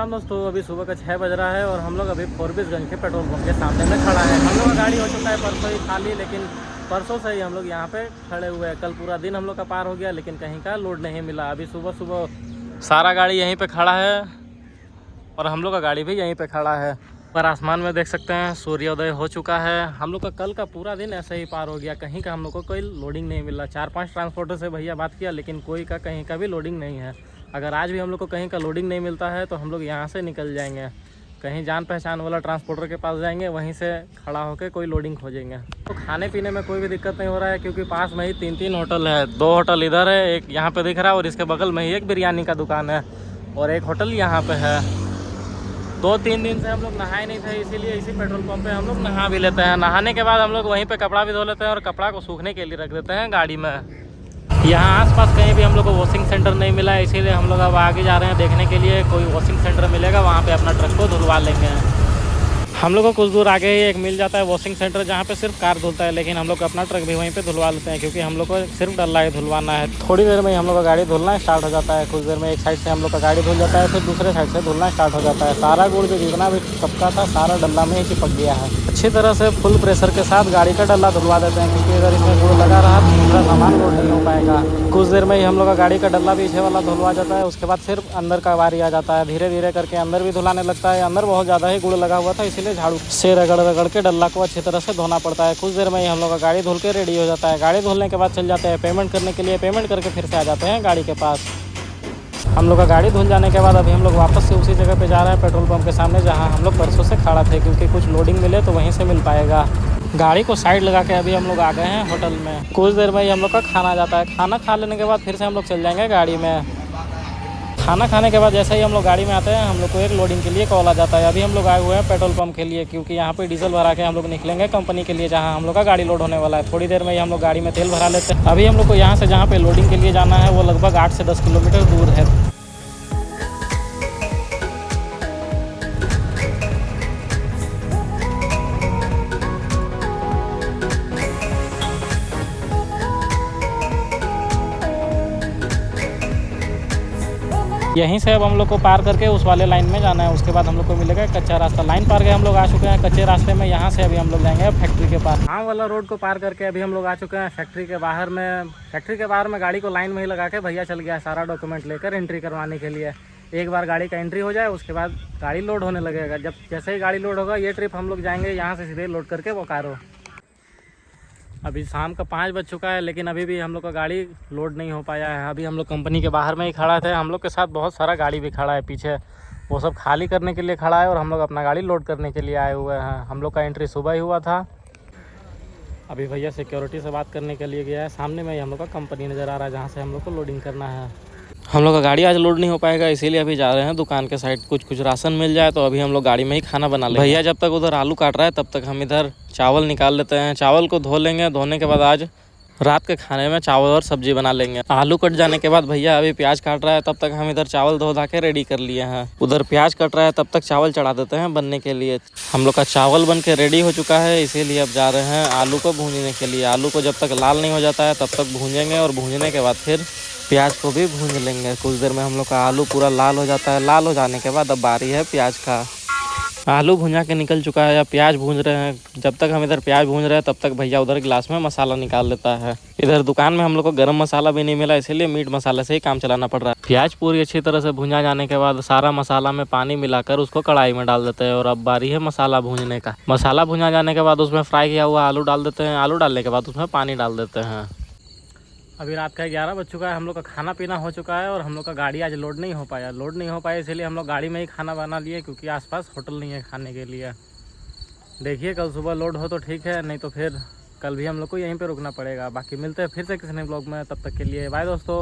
दोस्तों अभी सुबह का 6 बज रहा है और हम लोग अभी फोरबिसगंज के पेट्रोल पंप के सामने में खड़ा है। हम लोग का गाड़ी हो चुका है परसों ही खाली, लेकिन परसों से ही हम लोग यहाँ पे खड़े हुए हैं। कल पूरा दिन हम लोग का पार हो गया लेकिन कहीं का लोड नहीं मिला। अभी सुबह सुबह सारा गाड़ी यहीं पे खड़ा है और हम लोग का गाड़ी भी यहीं पे खड़ा है। पर आसमान में देख सकते हैं सूर्योदय हो चुका है। हम लोग का कल का पूरा दिन ऐसे ही पार हो गया, कहीं का हम लोग को कोई लोडिंग नहीं मिला। 4-5 ट्रांसपोर्टर से भैया बात किया लेकिन कोई का कहीं का भी लोडिंग नहीं है। अगर आज भी हम लोग को कहीं का लोडिंग नहीं मिलता है तो हम लोग यहाँ से निकल जाएंगे, कहीं जान पहचान वाला ट्रांसपोर्टर के पास जाएंगे, वहीं से खड़ा होकर कोई लोडिंग खोजेंगे। तो खाने पीने में कोई भी दिक्कत नहीं हो रहा है क्योंकि पास में ही 3 होटल है। 2 होटल इधर है, एक यहाँ पे दिख रहा है और इसके बगल में ही एक बिरयानी का दुकान है और एक होटल यहाँ पे है। 2-3 दिन से हम लोग नहाए नहीं थे, इसीलिए इसी पेट्रोल पंप पे हम लोग नहा भी लेते हैं। नहाने के बाद हम लोग वहीं पे कपड़ा भी धो लेते हैं और कपड़ा को सूखने के लिए रख देते हैं गाड़ी में। यहाँ आसपास कहीं भी हम लोग को वॉशिंग सेंटर नहीं मिला है, इसीलिए हम लोग अब आगे जा रहे हैं देखने के लिए कोई वॉशिंग सेंटर मिलेगा, वहाँ पे अपना ट्रक को धुलवा लेंगे। हम लोग को कुछ दूर आगे ही एक मिल जाता है वॉशिंग सेंटर जहाँ पे सिर्फ कार धुलता है, लेकिन हम लोग अपना ट्रक भी वहीं पे धुलवा लेते हैं क्योंकि हम लोग को सिर्फ डल्ला ही धुलवाना है। थोड़ी देर में ही हम लोग का गाड़ी धुलना स्टार्ट हो जाता है। कुछ देर में एक साइड से हम लोग का गाड़ी धुल जाता है, फिर दूसरे साइड से धुलना स्टार्ट हो जाता है। सारा गुड़ जो जितना भी टपका था सारा डल्ला में ही चिपक गया है। अच्छी तरह से फुल प्रेशर के साथ गाड़ी का डल्ला धुलवा देते हैं क्योंकि अगर इसमें गुड़ लगा रहा तो दूसरा सामान लोड नहीं हो पाएगा। कुछ देर में ही हम लोग का गाड़ी का डल्ला पीछे वाला धुलवा जाता है। उसके बाद सिर्फ अंदर का बारी आ जाता है। धीरे धीरे करके अंदर भी धुलाने लगता है। अंदर बहुत ज़्यादा ही गुड़ लगा हुआ था, इसीलिए झाड़ू से रगड़ के डल्ला को अच्छी तरह से धोना पड़ता है। कुछ देर में ही हम लोग का गाड़ी धुल के रेडी हो जाता है। गाड़ी धुलने के बाद चल जाते हैं पेमेंट करने के लिए। पेमेंट करके फिर से आ जाते हैं गाड़ी के पास। हम लोग का गाड़ी धुल जाने के बाद अभी हम लोग वापस से उसी जगह पे जा रहे हैं पेट्रोल पंप के सामने जहां हम लोग परसों से खड़ा थे, क्योंकि कुछ लोडिंग मिले तो वहीं से मिल पाएगा। गाड़ी को साइड लगा के अभी हम लोग आ गए हैं होटल में। कुछ देर में ही हम लोग का खाना आ जाता है। खाना खा लेने के बाद फिर से हम लोग चल जाएंगे गाड़ी में। खाना खाने के बाद जैसे ही हम लोग गाड़ी में आते हैं हम लोग को एक लोडिंग के लिए कॉल आ जाता है। अभी हम लोग आए हुए हैं पेट्रोल पंप के लिए क्योंकि यहाँ पे डीजल भरा के हम लोग निकलेंगे कंपनी के लिए जहाँ हम लोग का गाड़ी लोड होने वाला है। थोड़ी देर में ही हम लोग गाड़ी में तेल भरा लेते हैं। अभी हम लोग को यहाँ से जहाँ पे लोडिंग के लिए जाना है वो लगभग 8 से 10 किलोमीटर दूर है। यहीं से अब हम लोग को पार करके उस वाले लाइन में जाना है। उसके बाद हम लोग को मिलेगा कच्चा रास्ता। लाइन पार के हम लोग आ चुके हैं कच्चे रास्ते में। यहाँ से अभी हम लोग जाएंगे फैक्ट्री के पास। हाँ वाला रोड को पार करके अभी हम लोग आ चुके हैं फैक्ट्री के बाहर में। फैक्ट्री के बाहर में गाड़ी को लाइन में ही लगा के भैया चल गया है सारा डॉक्यूमेंट लेकर एंट्री करवाने के लिए। एक बार गाड़ी का एंट्री हो जाए उसके बाद गाड़ी लोड होने लगेगा। जब जैसे ही गाड़ी लोड होगा ये ट्रिप हम लोग जाएंगे यहाँ से सीधे लोड करके बोकारो। अभी शाम का 5 बज चुका है लेकिन अभी भी हम लोग का गाड़ी लोड नहीं हो पाया है। अभी हम लोग कंपनी के बाहर में ही खड़ा थे। हम लोग के साथ बहुत सारा गाड़ी भी खड़ा है पीछे, वो सब खाली करने के लिए खड़ा है और हम लोग अपना गाड़ी लोड करने के लिए आए हुए हैं। हम लोग का एंट्री सुबह ही हुआ था। अभी भैया सिक्योरिटी से बात करने के लिए गया है। सामने में ही हम लोग का कंपनी नज़र आ रहा है जहाँ से हम लोग को लोडिंग करना है। हम लोग का गाड़ी आज लोड नहीं हो पाएगा, इसीलिए अभी जा रहे हैं दुकान के साइड। कुछ राशन मिल जाए तो अभी हम लोग गाड़ी में ही खाना बना लेंगे। भैया जब तक उधर आलू काट रहा है तब तक हम इधर चावल निकाल लेते हैं। चावल को धो लेंगे। धोने के बाद आज रात के खाने में चावल और सब्जी बना लेंगे। आलू कट जाने के बाद भैया अभी प्याज काट रहा है, तब तक हम इधर चावल धो धा के रेडी कर लिए हैं। उधर प्याज कट रहा है तब तक चावल चढ़ा देते हैं बनने के लिए। हम लोग का चावल बन के रेडी हो चुका है, इसीलिए अब जा रहे हैं आलू को भूनने के लिए। आलू को जब तक लाल नहीं हो जाता है तब तक भूनेंगे और भूनने के बाद फिर प्याज को भी भून लेंगे। कुछ देर में हम लोग का आलू पूरा लाल हो जाता है। लाल हो जाने के बाद अब बारी है प्याज का। आलू भुंजा के निकल चुका है, या प्याज भून रहे हैं। जब तक हम इधर प्याज भून रहे हैं तब तक भैया उधर गिलास में मसाला निकाल लेता है। इधर दुकान में हम लोग को गरम मसाला भी नहीं मिला, इसीलिए मीट मसाले से ही काम चलाना पड़ रहा है। प्याज पूरी अच्छी तरह से भुंजा जाने के बाद सारा मसाला में पानी मिलाकर उसको कढ़ाई में डाल देते हैं और अब बारी है मसाला भूनने का। मसाला भुंजा जाने के बाद उसमें फ्राई किया हुआ आलू डाल देते हैं। आलू डालने के बाद उसमें पानी डाल देते हैं। अभी रात का 11 बज चुका है। हम लोग का खाना पीना हो चुका है और हम लोग का गाड़ी आज लोड नहीं हो पाया इसीलिए हम लोग गाड़ी में ही खाना बना लिए क्योंकि आसपास होटल नहीं है खाने के लिए। देखिए कल सुबह लोड हो तो ठीक है, नहीं तो फिर कल भी हम लोग को यहीं पे रुकना पड़ेगा। बाकी मिलते हैं फिर से किसी नए ब्लॉग में, तब तक के लिए बाय दोस्तों।